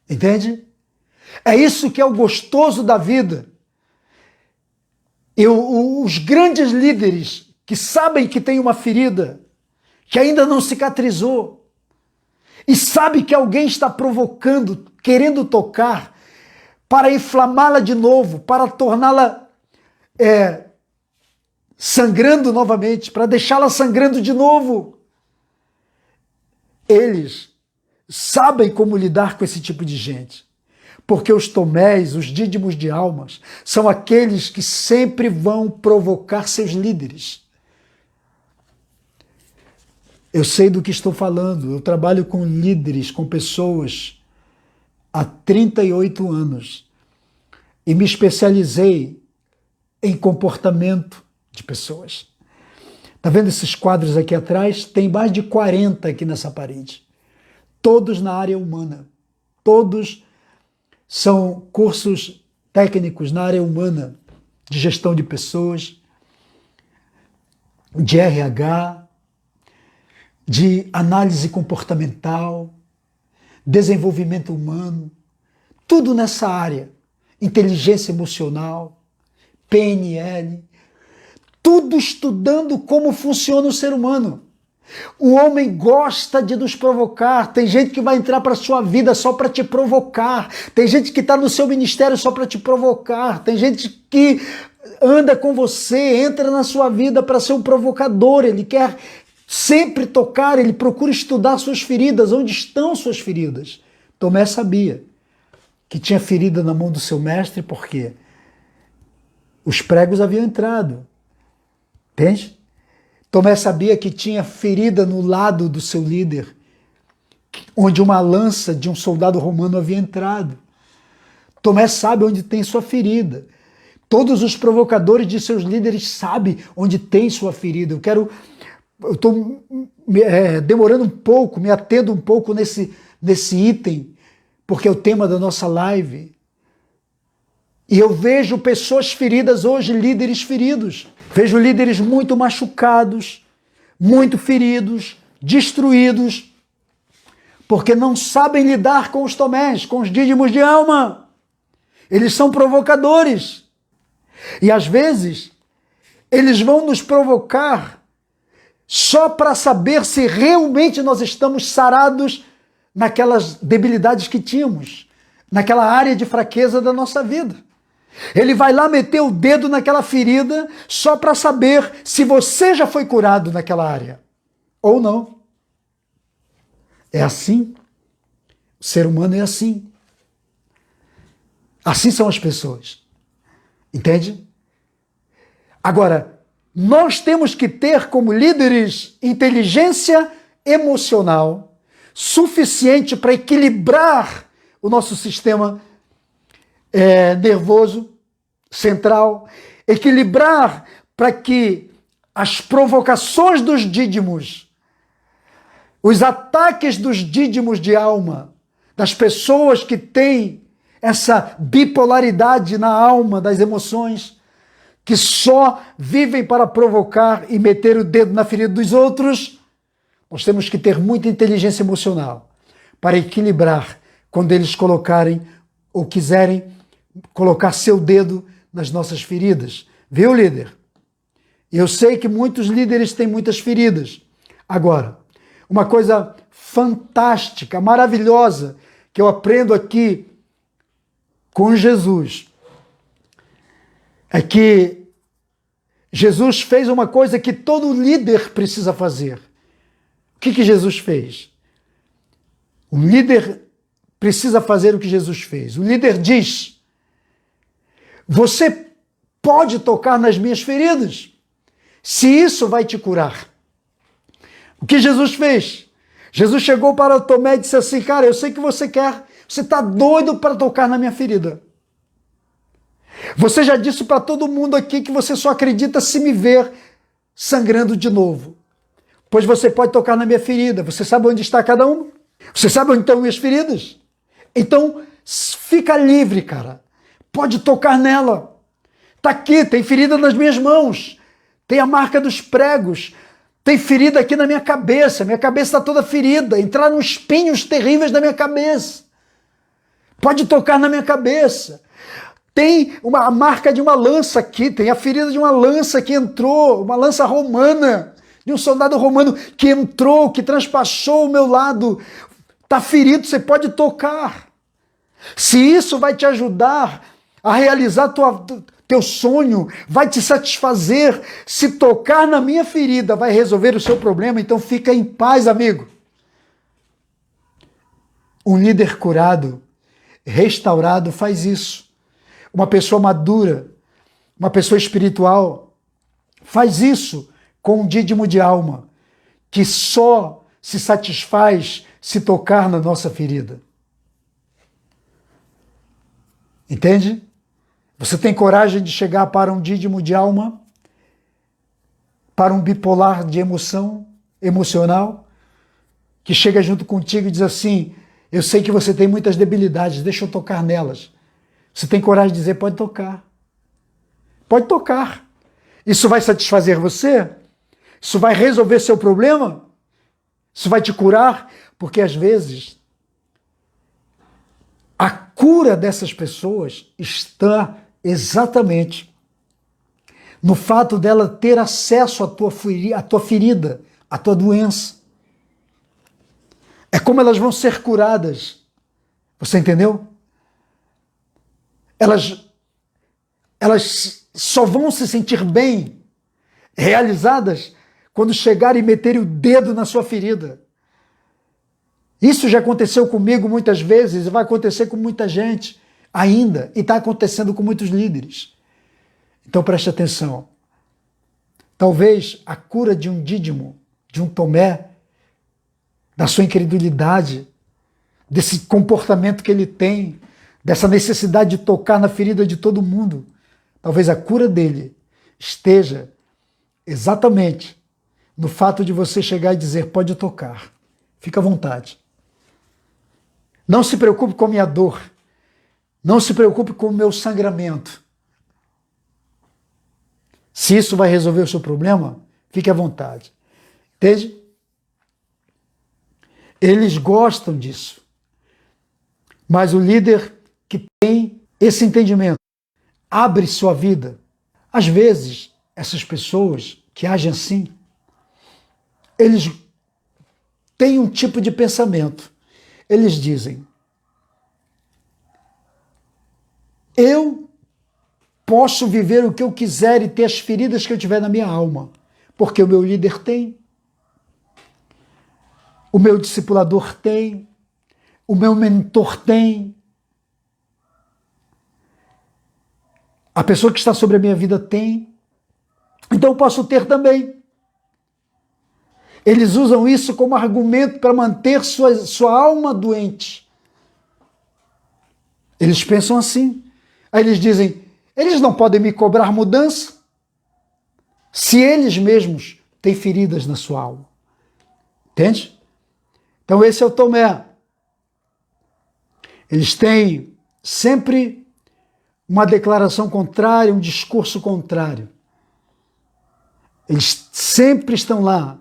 Entende? É isso que é o gostoso da vida. Os grandes líderes que sabem que tem uma ferida, que ainda não cicatrizou, e sabe que alguém está provocando, querendo tocar, para inflamá-la de novo, para torná-la sangrando novamente, para deixá-la sangrando de novo. Eles sabem como lidar com esse tipo de gente. Porque os Tomés, os dídimos de almas, são aqueles que sempre vão provocar seus líderes. Eu sei do que estou falando, eu trabalho com líderes, com pessoas há 38 anos e me especializei em comportamento de pessoas. Está vendo esses quadros aqui atrás? Tem mais de 40 aqui nessa parede. Todos na área humana. Todos são cursos técnicos na área humana, de gestão de pessoas, de RH, de análise comportamental, desenvolvimento humano, tudo nessa área, inteligência emocional, PNL, tudo estudando como funciona o ser humano. O homem gosta de nos provocar. Tem gente que vai entrar para a sua vida só para te provocar. Tem gente que está no seu ministério só para te provocar. Tem gente que anda com você, entra na sua vida para ser um provocador. Ele quer sempre tocar, ele procura estudar suas feridas. Onde estão suas feridas? Tomé sabia que tinha ferida na mão do seu mestre porque os pregos haviam entrado. Entende? Tomé sabia que tinha ferida no lado do seu líder, onde uma lança de um soldado romano havia entrado. Tomé sabe onde tem sua ferida. Todos os provocadores de seus líderes sabem onde tem sua ferida. Eu estou demorando um pouco, me atendo um pouco nesse item, porque é o tema da nossa live. E eu vejo pessoas feridas hoje, líderes feridos. Vejo líderes muito machucados, muito feridos, destruídos, porque não sabem lidar com os Tomés, com os dídimos de alma. Eles são provocadores. E às vezes, eles vão nos provocar só para saber se realmente nós estamos sarados naquelas debilidades que tínhamos, naquela área de fraqueza da nossa vida. Ele vai lá meter o dedo naquela ferida só para saber se você já foi curado naquela área ou não. É assim. O ser humano é assim. Assim são as pessoas. Entende? Agora, nós temos que ter como líderes inteligência emocional suficiente para equilibrar o nosso sistema nervoso central, equilibrar para que as provocações dos dídimos, os ataques dos dídimos de alma, das pessoas que têm essa bipolaridade na alma das emoções, que só vivem para provocar e meter o dedo na ferida dos outros, nós temos que ter muita inteligência emocional para equilibrar quando eles colocarem ou quiserem colocar seu dedo nas nossas feridas. Viu, líder? Eu sei que muitos líderes têm muitas feridas. Agora, uma coisa fantástica, maravilhosa, que eu aprendo aqui com Jesus, é que Jesus fez uma coisa que todo líder precisa fazer. O que Jesus fez? O líder precisa fazer o que Jesus fez. O líder diz: você pode tocar nas minhas feridas, se isso vai te curar. O que Jesus fez? Jesus chegou para Tomé e disse assim: cara, eu sei que você quer, você está doido para tocar na minha ferida. Você já disse para todo mundo aqui que você só acredita se me ver sangrando de novo. Pois você pode tocar na minha ferida. Você sabe onde está cada uma? Você sabe onde estão minhas feridas? Então, fica livre, cara. Pode tocar nela. Está aqui, tem ferida nas minhas mãos. Tem a marca dos pregos. Tem ferida aqui na minha cabeça está toda ferida, entraram espinhos terríveis na minha cabeça. Pode tocar na minha cabeça. Tem a marca de uma lança aqui, tem a ferida de uma lança que entrou, uma lança romana, de um soldado romano que entrou, que transpassou o meu lado. Está ferido, você pode tocar. Se isso vai te ajudar a realizar teu sonho, vai te satisfazer, se tocar na minha ferida vai resolver o seu problema, então fica em paz, amigo. Um líder curado, restaurado, faz isso. Uma pessoa madura, uma pessoa espiritual, faz isso com um dídimo de alma, que só se satisfaz se tocar na nossa ferida. Entende? Você tem coragem de chegar para um dídimo de alma, para um bipolar de emocional, que chega junto contigo e diz assim: eu sei que você tem muitas debilidades, deixa eu tocar nelas. Você tem coragem de dizer: pode tocar. Pode tocar. Isso vai satisfazer você? Isso vai resolver seu problema? Isso vai te curar? Porque às vezes a cura dessas pessoas está exatamente no fato dela ter acesso à tua ferida, à tua doença. É como elas vão ser curadas. Você entendeu? Elas só vão se sentir bem, realizadas, quando chegarem e meterem o dedo na sua ferida. Isso já aconteceu comigo muitas vezes e vai acontecer com muita gente ainda, e está acontecendo com muitos líderes. Então preste atenção. Talvez a cura de um Dídimo, de um Tomé, da sua incredulidade, desse comportamento que ele tem, dessa necessidade de tocar na ferida de todo mundo, talvez a cura dele esteja exatamente no fato de você chegar e dizer: pode tocar, fica à vontade. Não se preocupe com a minha dor, não se preocupe com o meu sangramento. Se isso vai resolver o seu problema, fique à vontade. Entende? Eles gostam disso. Mas o líder que tem esse entendimento abre sua vida. Às vezes, essas pessoas que agem assim, eles têm um tipo de pensamento. Eles dizem: eu posso viver o que eu quiser e ter as feridas que eu tiver na minha alma, porque o meu líder tem, o meu discipulador tem, o meu mentor tem, a pessoa que está sobre a minha vida tem, então eu posso ter também. Eles usam isso como argumento para manter sua alma doente. Eles pensam assim. Aí eles dizem: eles não podem me cobrar mudança se eles mesmos têm feridas na sua alma. Entende? Então esse é o Tomé. Eles têm sempre uma declaração contrária, um discurso contrário. Eles sempre estão lá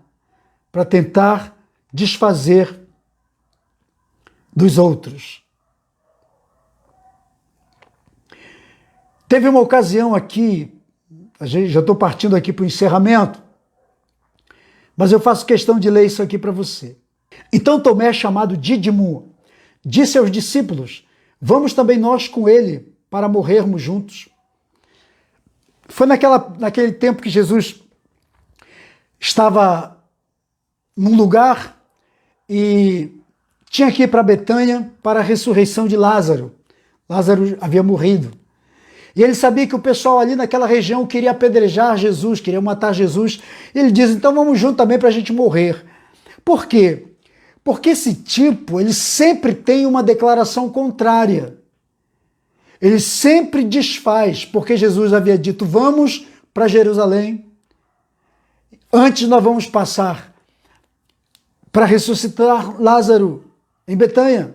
para tentar desfazer dos outros. Teve uma ocasião aqui, já estou partindo aqui para o encerramento, mas eu faço questão de ler isso aqui para você. Então Tomé, chamado Dídimo, disse aos discípulos: vamos também nós com ele para morrermos juntos. Foi naquele tempo que Jesus estava num lugar e tinha que ir para Betânia para a ressurreição de Lázaro. Lázaro havia morrido. E ele sabia que o pessoal ali naquela região queria apedrejar Jesus, queria matar Jesus. E ele diz, então vamos junto também para a gente morrer. Por quê? Porque esse tipo, ele sempre tem uma declaração contrária. Ele sempre desfaz, porque Jesus havia dito, vamos para Jerusalém. Antes nós vamos passar para ressuscitar Lázaro em Betânia.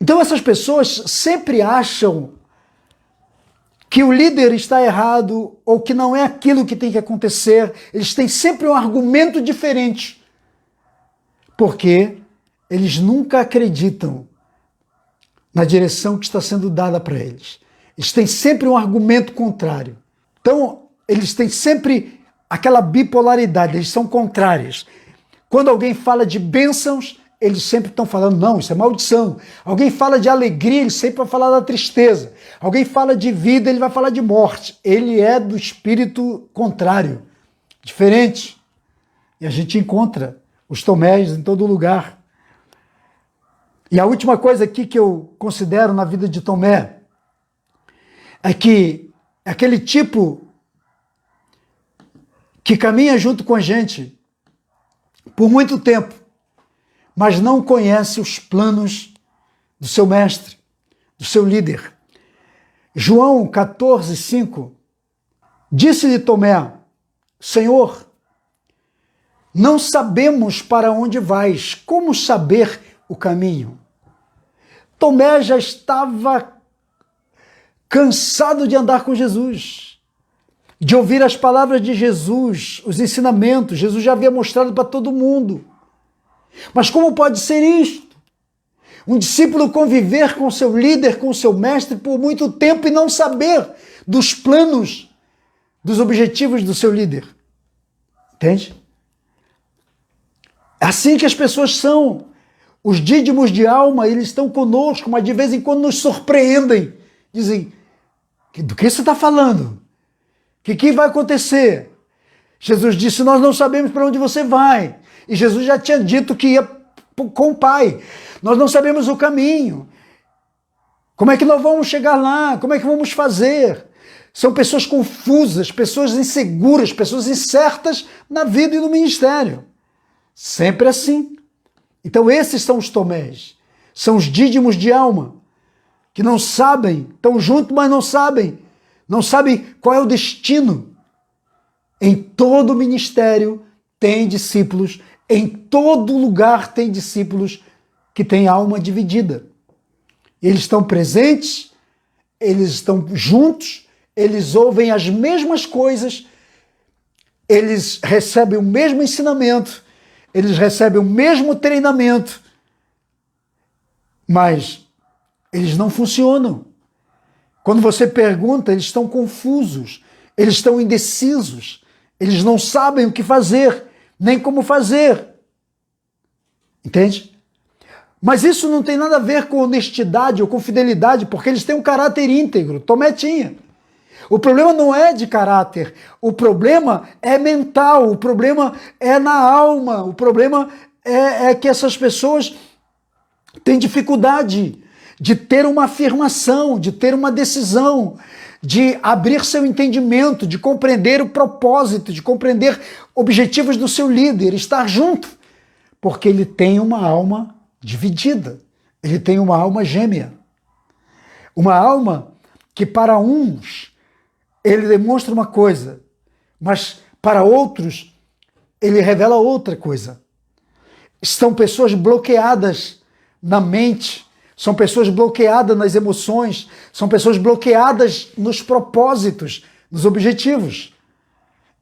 Então essas pessoas sempre acham que o líder está errado ou que não é aquilo que tem que acontecer. Eles têm sempre um argumento diferente, porque eles nunca acreditam na direção que está sendo dada para eles. Eles têm sempre um argumento contrário. Então, eles têm sempre aquela bipolaridade, eles são contrários. Quando alguém fala de bênçãos, eles sempre estão falando, não, isso é maldição. Alguém fala de alegria, ele sempre vai falar da tristeza. Alguém fala de vida, ele vai falar de morte. Ele é do espírito contrário, diferente. E a gente encontra os Tomés em todo lugar. E a última coisa aqui que eu considero na vida de Tomé é que é aquele tipo que caminha junto com a gente por muito tempo, mas não conhece os planos do seu mestre, do seu líder. João 14:5, disse-lhe Tomé, Senhor, não sabemos para onde vais, como saber o caminho? Tomé já estava cansado de andar com Jesus, de ouvir as palavras de Jesus, os ensinamentos. Jesus já havia mostrado para todo mundo. Mas como pode ser isto? Um discípulo conviver com seu líder, com seu mestre por muito tempo e não saber dos planos, dos objetivos do seu líder. Entende? É assim que as pessoas são. Os dídimos de alma, eles estão conosco, mas de vez em quando nos surpreendem. Dizem, do que você está falando? O que vai acontecer? Jesus disse, nós não sabemos para onde você vai. E Jesus já tinha dito que ia com o Pai. Nós não sabemos o caminho. Como é que nós vamos chegar lá? Como é que vamos fazer? São pessoas confusas, pessoas inseguras, pessoas incertas na vida e no ministério. Sempre assim. Então esses são os Tomés. São os dídimos de alma, que não sabem, estão juntos, mas não sabem. Não sabem qual é o destino. Em todo ministério tem discípulos, em todo lugar tem discípulos que têm alma dividida. Eles estão presentes, eles estão juntos, eles ouvem as mesmas coisas, eles recebem o mesmo ensinamento, eles recebem o mesmo treinamento, mas eles não funcionam. Quando você pergunta, eles estão confusos, eles estão indecisos, eles não sabem o que fazer, nem como fazer. Entende? Mas isso não tem nada a ver com honestidade ou com fidelidade, porque eles têm um caráter íntegro. Tomé tinha. O problema não é de caráter, o problema é mental, o problema é na alma, o problema é que essas pessoas têm dificuldade de ter uma afirmação, de ter uma decisão, de abrir seu entendimento, de compreender o propósito, de compreender objetivos do seu líder, estar junto, porque ele tem uma alma dividida, ele tem uma alma gêmea, uma alma que para uns ele demonstra uma coisa, mas para outros ele revela outra coisa. São pessoas bloqueadas na mente, são pessoas bloqueadas nas emoções, são pessoas bloqueadas nos propósitos, nos objetivos.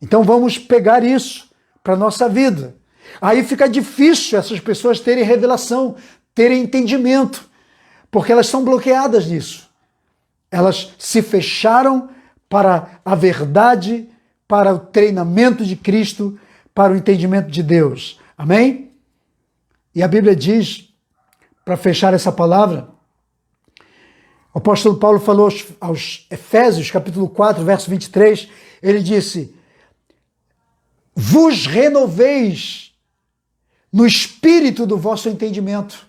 Então vamos pegar isso para a nossa vida. Aí fica difícil essas pessoas terem revelação, terem entendimento, porque elas são bloqueadas nisso. Elas se fecharam para a verdade, para o treinamento de Cristo, para o entendimento de Deus. Amém? E a Bíblia diz, para fechar essa palavra, o apóstolo Paulo falou aos Efésios, capítulo 4, verso 23, ele disse, vos renoveis no espírito do vosso entendimento.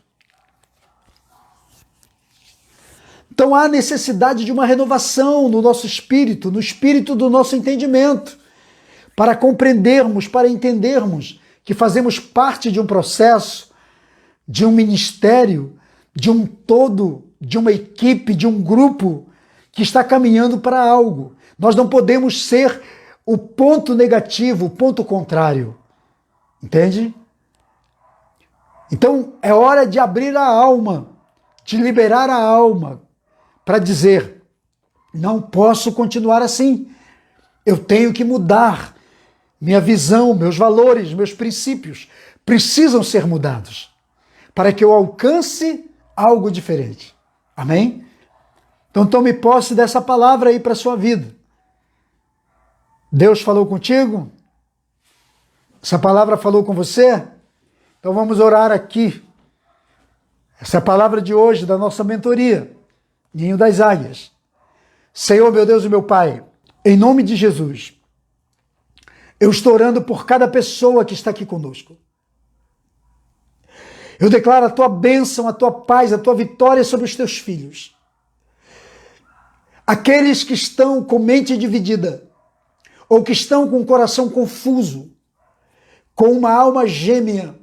Então há necessidade de uma renovação no nosso espírito, no espírito do nosso entendimento, para compreendermos, para entendermos que fazemos parte de um processo, de um ministério, de um todo, de uma equipe, de um grupo que está caminhando para algo. Nós não podemos ser o ponto negativo, o ponto contrário. Entende? Então é hora de abrir a alma, de liberar a alma, para dizer, não posso continuar assim. Eu tenho que mudar. Minha visão, meus valores, meus princípios precisam ser mudados para que eu alcance algo diferente. Amém? Então tome posse dessa palavra aí para a sua vida. Deus falou contigo? Essa palavra falou com você? Então vamos orar aqui. Essa é a palavra de hoje da nossa mentoria, Ninho das Águias. Senhor, meu Deus e meu Pai, em nome de Jesus, eu estou orando por cada pessoa que está aqui conosco. Eu declaro a tua bênção, a tua paz, a tua vitória sobre os teus filhos. Aqueles que estão com mente dividida, ou que estão com o coração confuso, com uma alma gêmea,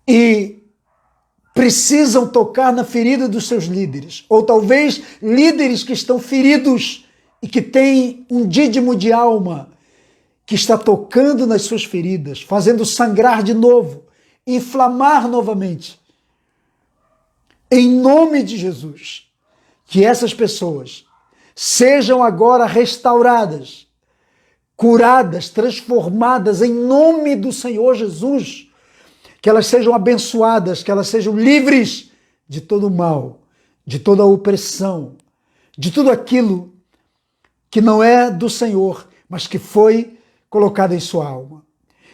e precisam tocar na ferida dos seus líderes, ou talvez líderes que estão feridos e que têm um dídimo de alma que está tocando nas suas feridas, fazendo sangrar de novo, inflamar novamente. Em nome de Jesus, que essas pessoas sejam agora restauradas, curadas, transformadas em nome do Senhor Jesus, que elas sejam abençoadas, que elas sejam livres de todo o mal, de toda a opressão, de tudo aquilo que não é do Senhor, mas que foi colocado em sua alma.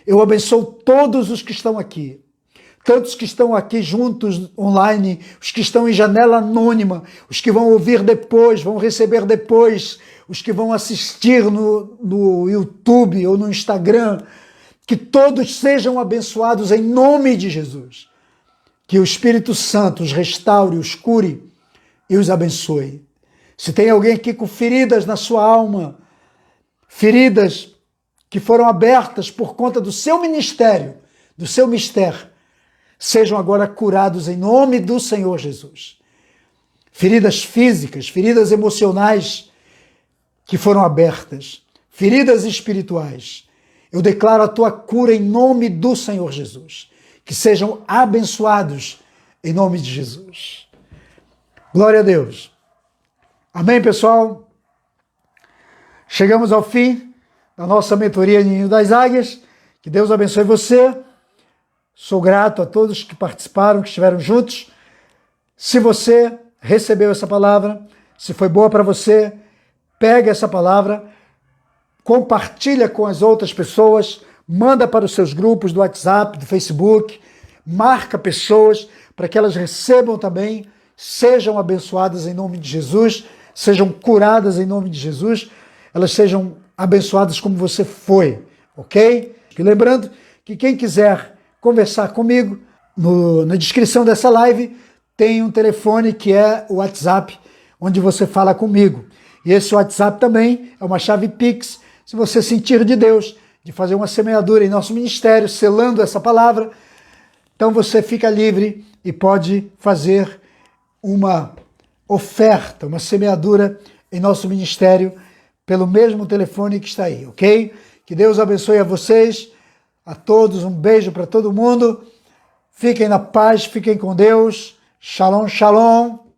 Eu abençoo todos os que estão aqui, tantos que estão aqui juntos online, os que estão em janela anônima, os que vão ouvir depois, vão receber depois, os que vão assistir no YouTube ou no Instagram, que todos sejam abençoados em nome de Jesus. Que o Espírito Santo os restaure, os cure e os abençoe. Se tem alguém aqui com feridas na sua alma, feridas que foram abertas por conta do seu ministério, do seu mistério, sejam agora curados em nome do Senhor Jesus. Feridas físicas, feridas emocionais que foram abertas, feridas espirituais, eu declaro a tua cura em nome do Senhor Jesus. Que sejam abençoados em nome de Jesus. Glória a Deus. Amém, pessoal? Chegamos ao fim da nossa mentoria Ninho das Águias. Que Deus abençoe você. Sou grato a todos que participaram, que estiveram juntos. Se você recebeu essa palavra, se foi boa para você, pega essa palavra, compartilha com as outras pessoas, manda para os seus grupos do WhatsApp, do Facebook, marca pessoas para que elas recebam também, sejam abençoadas em nome de Jesus, sejam curadas em nome de Jesus, elas sejam abençoadas como você foi, ok? E lembrando que quem quiser conversar comigo, na descrição dessa live tem um telefone que é o WhatsApp, onde você fala comigo. E esse WhatsApp também é uma chave Pix. Se você sentir de Deus, de fazer uma semeadura em nosso ministério, selando essa palavra, então você fica livre e pode fazer uma oferta, uma semeadura em nosso ministério pelo mesmo telefone que está aí, ok? Que Deus abençoe a vocês, a todos, um beijo para todo mundo. Fiquem na paz, fiquem com Deus. Shalom, shalom.